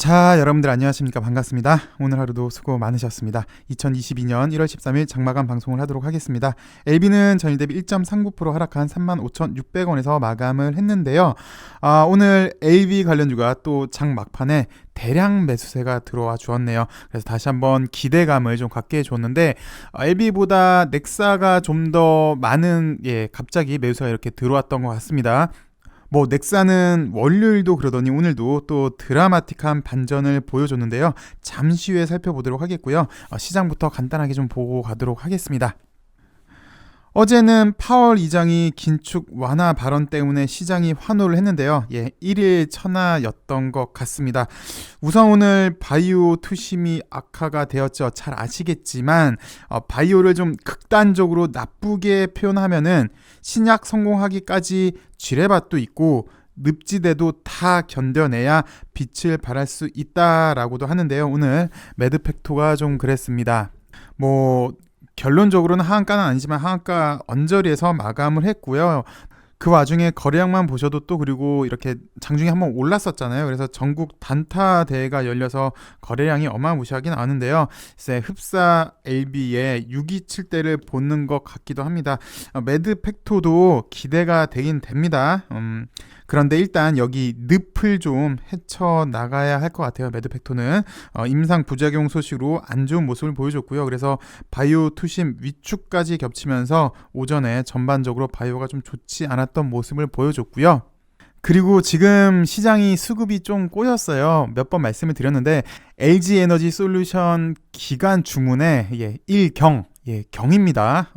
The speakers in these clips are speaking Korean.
자, 여러분들 안녕하십니까? 반갑습니다. 오늘 하루도 수고 많으셨습니다. 2022년 1월 13일 장마감 방송을 하도록 하겠습니다. LB는 전일 대비 1.39% 하락한 35,600원에서 마감을 했는데요. 오늘 LB 관련주가 또 장 막판에 대량 매수세가 들어와 주었네요. 그래서 다시 한번 기대감을 좀 갖게 해줬는데 LB보다 넥사가 좀 더 많은 갑자기 매수가 이렇게 들어왔던 것 같습니다. 넥사는 월요일도 그러더니 오늘도 또 드라마틱한 반전을 보여줬는데요. 잠시 후에 살펴보도록 하겠고요. 시장부터 간단하게 좀 보고 가도록 하겠습니다. 어제는 파월 의장이 긴축 완화 발언 때문에 시장이 환호를 했는데요. 1일 천하였던 것 같습니다. 우선 오늘 바이오 투심이 악화가 되었죠. 잘 아시겠지만 바이오를 좀 극단적으로 나쁘게 표현하면은 신약 성공하기까지 쥐레밭도 있고 늪지대도 다 견뎌내야 빛을 발할 수 있다라고도 하는데요. 오늘 매드팩토가 좀 그랬습니다. 결론적으로는 하한가는 아니지만 하한가 언저리에서 마감을 했고요. 그 와중에 거래량만 보셔도 또 그리고 이렇게 장중에 한번 올랐었잖아요. 그래서 전국 단타 대회가 열려서 거래량이 어마무시하긴 하는데요. 흡사 LB의 627대를 보는 것 같기도 합니다. 매드팩토도 기대가 되긴 됩니다. 그런데 일단 여기 늪을 좀 헤쳐나가야 할 것 같아요. 매드팩토는 임상 부작용 소식으로 안 좋은 모습을 보여줬고요. 그래서 바이오 투심 위축까지 겹치면서 오전에 전반적으로 바이오가 좀 좋지 않았던 모습을 보여줬고요. 그리고 지금 시장이 수급이 좀 꼬였어요. 몇 번 말씀을 드렸는데 LG에너지 솔루션 기간 주문에 경입니다.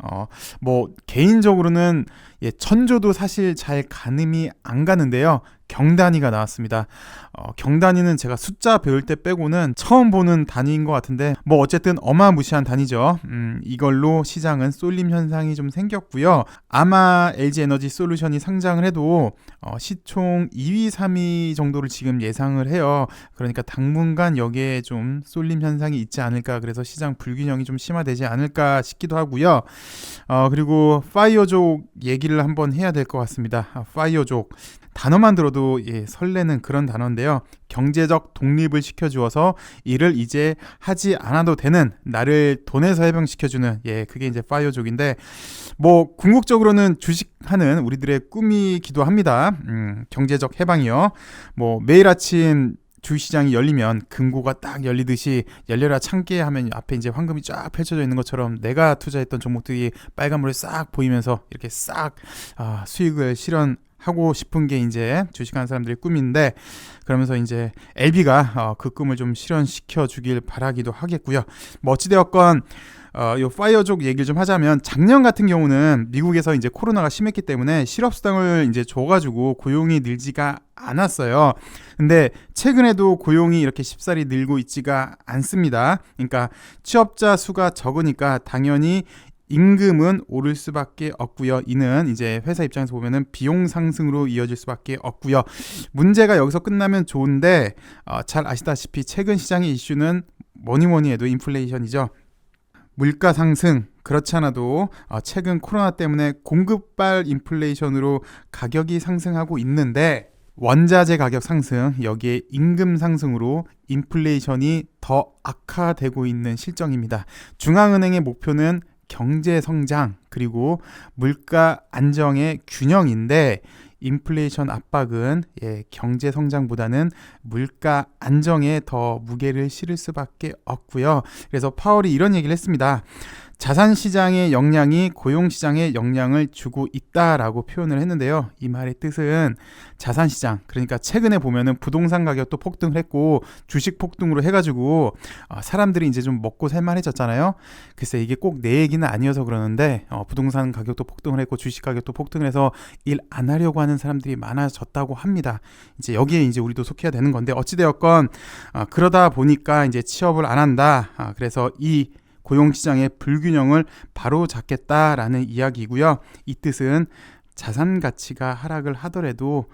개인적으로는 천조도 사실 잘 가늠이 안 가는데요. 경단위가 나왔습니다. 경단위는 제가 숫자 배울 때 빼고는 처음 보는 단위인 것 같은데 어쨌든 어마무시한 단위죠. 이걸로 시장은 쏠림 현상이 좀 생겼고요. 아마 LG에너지 솔루션이 상장을 해도 시총 2위, 3위 정도를 지금 예상을 해요. 그러니까 당분간 여기에 좀 쏠림 현상이 있지 않을까, 그래서 시장 불균형이 좀 심화되지 않을까 싶기도 하고요. 그리고 파이어족 얘기를 한번 해야 될 것 같습니다. 파이어족 단어만 들어도 설레는 그런 단어인데요. 경제적 독립을 시켜주어서 일을 이제 하지 않아도 되는, 나를 돈에서 해병시켜주는 그게 이제 파이어족인데 궁극적으로는 주식하는 우리들의 꿈이기도 합니다. 경제적 해방이요. 매일 아침 주시장이 열리면 금고가 딱 열리듯이 열려라 참깨 하면 앞에 이제 황금이 쫙 펼쳐져 있는 것처럼 내가 투자했던 종목들이 빨간불에 싹 보이면서 이렇게 싹 수익을 실현하고 싶은 게 이제 주식하는 사람들의 꿈인데, 그러면서 이제 LB가 그 꿈을 좀 실현시켜 주길 바라기도 하겠고요. 어찌되었건 요 파이어족 얘기를 좀 하자면, 작년 같은 경우는 미국에서 이제 코로나가 심했기 때문에 실업수당을 이제 줘가지고 고용이 늘지가 않았어요. 근데 최근에도 고용이 이렇게 쉽사리 늘고 있지가 않습니다. 그러니까 취업자 수가 적으니까 당연히 임금은 오를 수밖에 없고요. 이는 이제 회사 입장에서 보면은 비용 상승으로 이어질 수밖에 없고요. 문제가 여기서 끝나면 좋은데 잘 아시다시피 최근 시장의 이슈는 뭐니 해도 인플레이션이죠. 물가 상승, 그렇지 않아도 최근 코로나 때문에 공급발 인플레이션으로 가격이 상승하고 있는데, 원자재 가격 상승, 여기에 임금 상승으로 인플레이션이 더 악화되고 있는 실정입니다. 중앙은행의 목표는 경제 성장 그리고 물가 안정의 균형인데, 인플레이션 압박은 경제 성장보다는 물가 안정에 더 무게를 실을 수밖에 없고요. 그래서 파월이 이런 얘기를 했습니다. 자산시장의 영향이 고용시장에 영향을 주고 있다라고 표현을 했는데요. 이 말의 뜻은 자산시장, 그러니까 최근에 보면은 부동산 가격도 폭등을 했고 주식 폭등으로 해가지고 사람들이 이제 좀 먹고 살만해졌잖아요. 글쎄 이게 꼭 내 얘기는 아니어서 그러는데 부동산 가격도 폭등을 했고 주식 가격도 폭등을 해서 일 안 하려고 하는 사람들이 많아졌다고 합니다. 이제 여기에 이제 우리도 속해야 되는 건데, 어찌되었건 그러다 보니까 이제 취업을 안 한다. 그래서 이 고용시장의 불균형을 바로잡겠다라는 이야기고요. 이 뜻은 자산 가치가 하락을 하더라도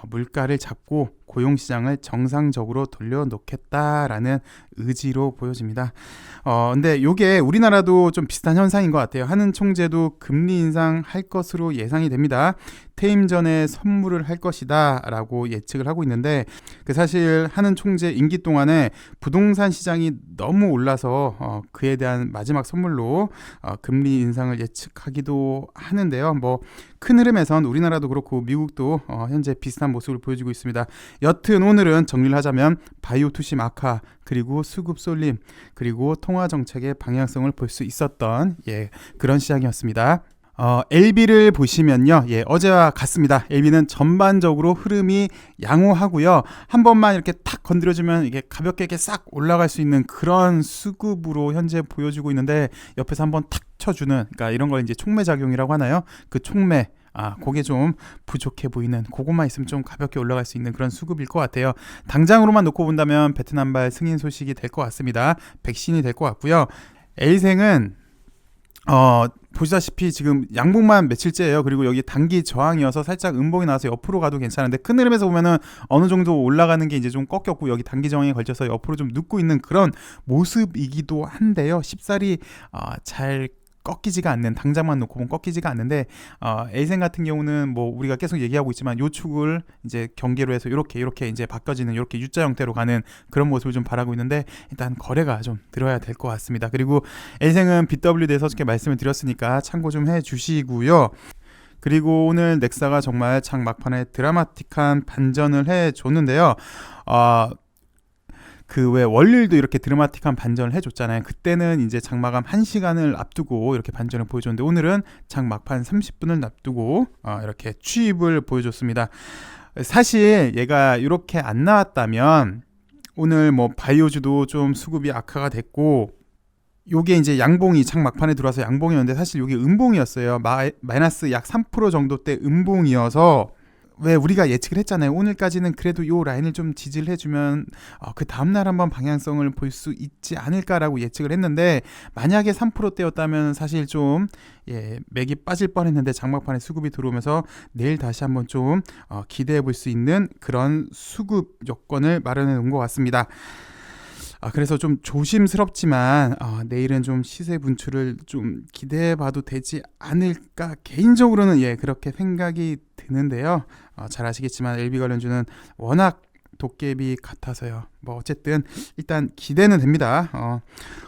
물가를 잡고 고용시장을 정상적으로 돌려놓겠다라는 의지로 보여집니다. 근데 이게 우리나라도 좀 비슷한 현상인 것 같아요. 하는 총재도 금리 인상할 것으로 예상이 됩니다. 퇴임 전에 선물을 할 것이다 라고 예측을 하고 있는데, 사실 하는 총재 임기 동안에 부동산 시장이 너무 올라서 그에 대한 마지막 선물로 금리 인상을 예측하기도 하는데요. 뭐 큰 흐름에선 우리나라도 그렇고 미국도 현재 비슷한 모습을 보여주고 있습니다. 여튼 오늘은 정리를 하자면 바이오 투심 악화, 그리고 수급 쏠림, 그리고 통화 정책의 방향성을 볼 수 있었던 그런 시장이었습니다. LB를 보시면요, 어제와 같습니다. LB는 전반적으로 흐름이 양호하고요. 한 번만 이렇게 탁 건드려주면 이게 가볍게 이렇게 싹 올라갈 수 있는 그런 수급으로 현재 보여주고 있는데, 옆에서 한번 탁 쳐주는, 그러니까 이런 걸 이제 촉매 작용이라고 하나요? 그 촉매. 그게 좀 부족해 보이는, 그것만 있으면 좀 가볍게 올라갈 수 있는 그런 수급일 것 같아요. 당장으로만 놓고 본다면 베트남발 승인 소식이 될 것 같습니다. 백신이 될 것 같고요. L생은 보시다시피 지금 양봉만 며칠째예요. 그리고 여기 단기 저항이어서 살짝 음봉이 나와서 옆으로 가도 괜찮은데, 큰 흐름에서 보면은 어느 정도 올라가는 게 이제 좀 꺾였고, 여기 단기 저항에 걸쳐서 옆으로 좀 눕고 있는 그런 모습이기도 한데요. 쉽사리 잘 꺾이지가 않는, 당장만 놓고 보면 꺾이지가 않는데, 에이센 같은 경우는 뭐 우리가 계속 얘기하고 있지만 요 축을 이제 경계로 해서 이렇게 이제 바꿔지는, 이렇게 U자 형태로 가는 그런 모습을 좀 바라고 있는데, 일단 거래가 좀 들어야 될 것 같습니다. 그리고 에이센은 BW 대해서 이렇게 말씀을 드렸으니까 참고 좀 해주시고요. 그리고 오늘 넥사가 정말 장 막판에 드라마틱한 반전을 해줬는데요. 왜 월요일도 이렇게 드라마틱한 반전을 해줬잖아요. 그때는 이제 장마감 1시간을 앞두고 이렇게 반전을 보여줬는데, 오늘은 장 막판 30분을 앞두고 이렇게 추입을 보여줬습니다. 사실 얘가 이렇게 안 나왔다면 오늘 뭐 바이오주도 좀 수급이 악화가 됐고, 요게 이제 양봉이 장 막판에 들어와서 양봉이었는데, 사실 요게 음봉이었어요. 마이너스 약 3% 정도 대 음봉이어서, 왜 우리가 예측을 했잖아요. 오늘까지는 그래도 요 라인을 좀 지지를 해주면 그 다음날 한번 방향성을 볼 수 있지 않을까라고 예측을 했는데, 만약에 3%대였다면 사실 좀 맥이 빠질 뻔했는데, 장막판에 수급이 들어오면서 내일 다시 한번 좀 기대해 볼 수 있는 그런 수급 요건을 마련해 놓은 것 같습니다. 그래서 좀 조심스럽지만 내일은 좀 시세 분출을 좀 기대해 봐도 되지 않을까, 개인적으로는 그렇게 생각이 드는데요. 잘 아시겠지만 LB 관련주는 워낙 도깨비 같아서요. 뭐 어쨌든 일단 기대는 됩니다.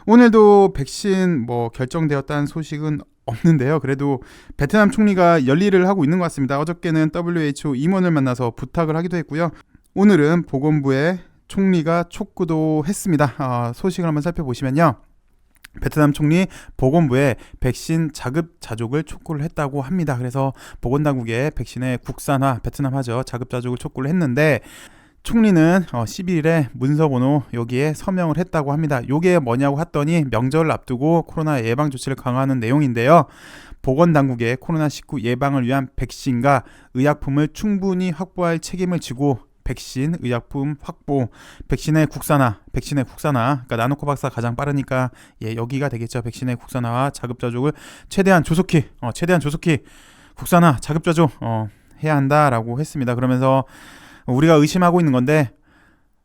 오늘도 백신 뭐 결정되었다는 소식은 없는데요. 그래도 베트남 총리가 열일을 하고 있는 것 같습니다. 어저께는 WHO 임원을 만나서 부탁을 하기도 했고요. 오늘은 보건부에 총리가 촉구도 했습니다. 소식을 한번 살펴보시면요, 베트남 총리 보건부에 백신 자급자족을 촉구를 했다고 합니다. 그래서 보건당국에 백신의 국산화, 베트남하죠, 자급자족을 촉구를 했는데, 총리는 12일에 문서번호 여기에 서명을 했다고 합니다. 이게 뭐냐고 했더니, 명절을 앞두고 코로나 예방 조치를 강화하는 내용인데요. 보건당국에 코로나19 예방을 위한 백신과 의약품을 충분히 확보할 책임을 지고, 백신, 의약품 확보, 백신의 국산화, 그러니까 나노코박스가 가장 빠르니까 여기가 되겠죠. 백신의 국산화와 자급자족을 최대한 조속히 국산화, 자급자족 해야 한다라고 했습니다. 그러면서 우리가 의심하고 있는 건데,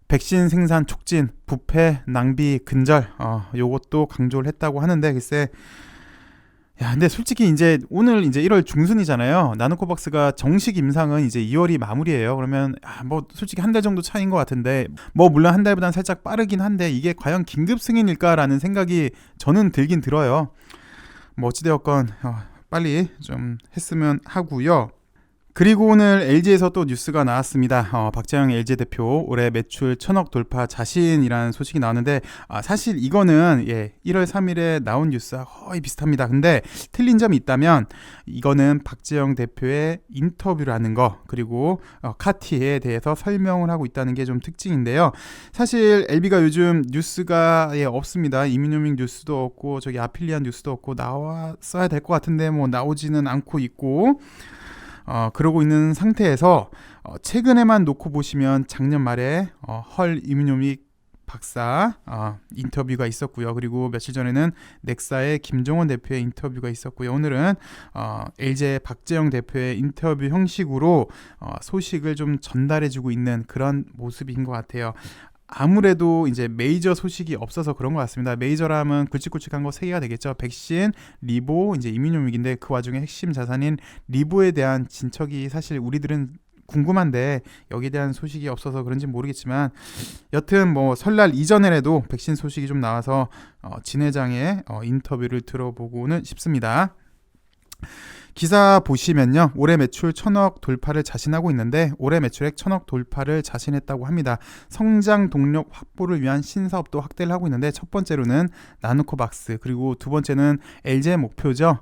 백신 생산 촉진, 부패, 낭비, 근절, 요것도 강조를 했다고 하는데, 글쎄, 근데 솔직히 이제 오늘 이제 1월 중순이잖아요. 나노코박스가 정식 임상은 이제 2월이 마무리예요. 그러면 뭐 솔직히 한 달 정도 차이인 것 같은데, 뭐 물론 한 달보다는 살짝 빠르긴 한데, 이게 과연 긴급 승인일까라는 생각이 저는 들긴 들어요. 뭐 어찌되었건 빨리 좀 했으면 하고요. 그리고 오늘 LG에서 또 뉴스가 나왔습니다. 박재영 LG 대표 올해 매출 1000억 돌파 자신이라는 소식이 나왔는데, 사실 이거는 1월 3일에 나온 뉴스와 거의 비슷합니다. 근데 틀린 점이 있다면, 이거는 박재영 대표의 인터뷰라는 거, 그리고 카티에 대해서 설명을 하고 있다는 게 좀 특징인데요. 사실 LB가 요즘 뉴스가 없습니다. 이민유밍 뉴스도 없고, 저기 아필리안 뉴스도 없고, 나왔어야 될 것 같은데 뭐 나오지는 않고 있고, 그러고 있는 상태에서 최근에만 놓고 보시면 작년 말에 헐 이뮤노믹 박사 인터뷰가 있었고요. 그리고 며칠 전에는 넥사의 김종원 대표의 인터뷰가 있었고요. 오늘은 LG의 박재영 대표의 인터뷰 형식으로 소식을 좀 전달해주고 있는 그런 모습인 것 같아요. 아무래도 이제 메이저 소식이 없어서 그런 것 같습니다. 메이저라면 굵직굵직한 거 3개가 되겠죠. 백신, 리보, 이제 이민용위기인데 그 와중에 핵심 자산인 리보에 대한 진척이 사실 우리들은 궁금한데 여기에 대한 소식이 없어서 그런지 모르겠지만 여튼 뭐 설날 이전에라도 백신 소식이 좀 나와서 진 회장의 인터뷰를 들어보고는 싶습니다. 기사 보시면요, 올해 매출 1,000억 돌파를 자신하고 있는데 올해 매출액 1,000억 돌파를 자신했다고 합니다. 성장 동력 확보를 위한 신사업도 확대를 하고 있는데 첫 번째로는 나노코박스, 그리고 두 번째는 LG의 목표죠.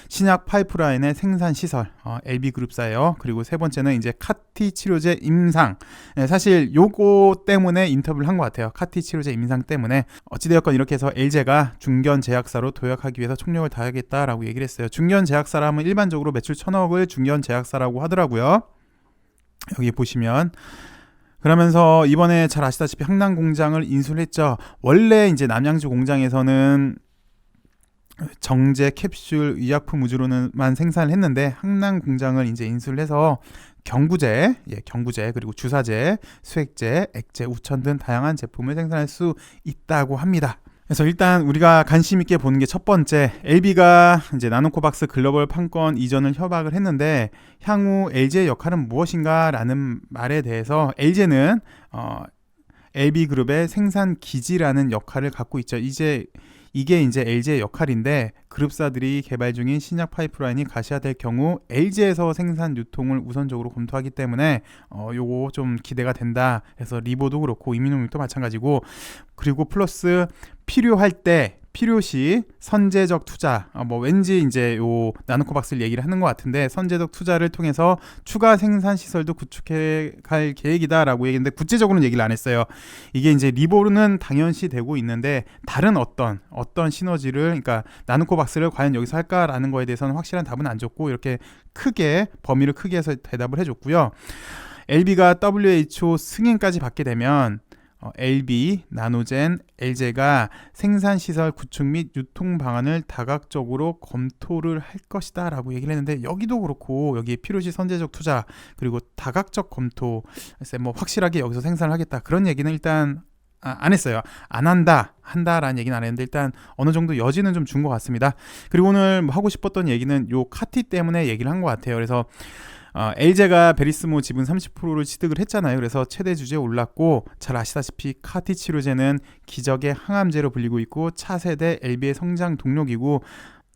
신약 파이프라인의 생산 시설, LB그룹사예요. 그리고 세 번째는 이제 카티 치료제 임상. 사실 요거 때문에 인터뷰를 한 것 같아요. 카티 치료제 임상 때문에. 어찌되었건 이렇게 해서 LG가 중견 제약사로 도약하기 위해서 총력을 다하겠다라고 얘기를 했어요. 중견 제약사라 하면 일반적으로 매출 1,000억을 중견 제약사라고 하더라고요. 여기 보시면. 그러면서 이번에 잘 아시다시피 항남 공장을 인수를 했죠. 원래 이제 남양주 공장에서는 정제, 캡슐, 의약품 위주로만 생산을 했는데 항남 공장을 이제 인수를 해서 경구제, 그리고 주사제, 수액제, 액제, 우천 등 다양한 제품을 생산할 수 있다고 합니다. 그래서 일단 우리가 관심 있게 보는 게 첫 번째, LB가 이제 나노코박스 글로벌 판권 이전을 협약을 했는데 향후 LG의 역할은 무엇인가라는 말에 대해서 LG는 LB그룹의 생산 기지라는 역할을 갖고 있죠. 이게 이제 LG의 역할인데 그룹사들이 개발 중인 신약 파이프라인이 가시화될 경우 LG에서 생산 유통을 우선적으로 검토하기 때문에 요거 좀 기대가 된다. 그래서 리보도 그렇고 이민용도 마찬가지고, 그리고 플러스 필요시 선제적 투자, 왠지 이제 요 나노코박스를 얘기를 하는 것 같은데 선제적 투자를 통해서 추가 생산 시설도 구축해 갈 계획이다라고 얘기했는데 구체적으로는 얘기를 안 했어요. 이게 이제 리보는 당연시 되고 있는데 다른 어떤 시너지를, 그러니까 나노코박스를 과연 여기서 할까라는 거에 대해서는 확실한 답은 안 줬고 이렇게 범위를 크게 해서 대답을 해줬고요. LB가 WHO 승인까지 받게 되면 LB, 나노젠, LG가 생산시설 구축 및 유통 방안을 다각적으로 검토를 할 것이다 라고 얘기를 했는데 여기도 그렇고 여기 필요시 선제적 투자 그리고 다각적 검토, 뭐 확실하게 여기서 생산을 하겠다 그런 얘기는 일단 안 했어요. 안 한다라는 얘기는 안 했는데 일단 어느 정도 여지는 좀 준 것 같습니다. 그리고 오늘 하고 싶었던 얘기는 요 카티 때문에 얘기를 한 것 같아요. 그래서 LG가 베리스모 지분 30%를 취득을 했잖아요. 그래서 최대 주주에 올랐고 잘 아시다시피 카티 치료제는 기적의 항암제로 불리고 있고 차세대 LB의 성장 동력이고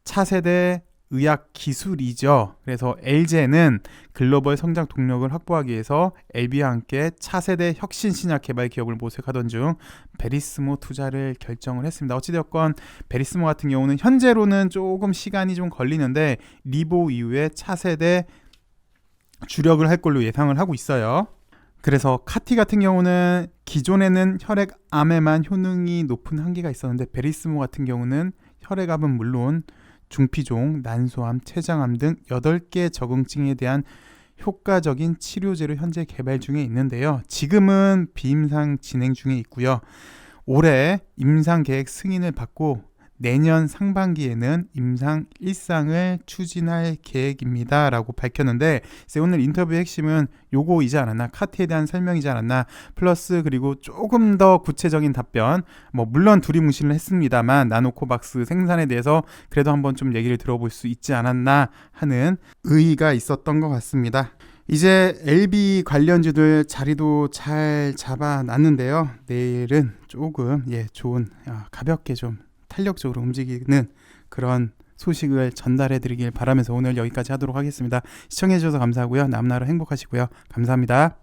차세대 의학 기술이죠. 그래서 LG는 글로벌 성장 동력을 확보하기 위해서 LB와 함께 차세대 혁신 신약 개발 기업을 모색하던 중 베리스모 투자를 결정을 했습니다. 어찌되었건 베리스모 같은 경우는 현재로는 조금 시간이 좀 걸리는데 리보 이후에 차세대 주력을 할 걸로 예상을 하고 있어요. 그래서 카티 같은 경우는 기존에는 혈액암에만 효능이 높은 한계가 있었는데 베리스모 같은 경우는 혈액암은 물론 중피종, 난소암, 췌장암 등 8개 적응증에 대한 효과적인 치료제를 현재 개발 중에 있는데요. 지금은 비임상 진행 중에 있고요. 올해 임상 계획 승인을 받고 내년 상반기에는 임상 1상을 추진할 계획입니다 라고 밝혔는데 오늘 인터뷰의 핵심은 요거이지 않았나, 카티에 대한 설명이지 않았나, 플러스 그리고 조금 더 구체적인 답변, 물론 두리뭉실을 했습니다만 나노코박스 생산에 대해서 그래도 한번 좀 얘기를 들어볼 수 있지 않았나 하는 의의가 있었던 것 같습니다. 이제 LB 관련주들 자리도 잘 잡아놨는데요. 내일은 조금 좋은 가볍게 좀 탄력적으로 움직이는 그런 소식을 전달해 드리길 바라면서 오늘 여기까지 하도록 하겠습니다. 시청해 주셔서 감사하고요. 남나라 행복하시고요. 감사합니다.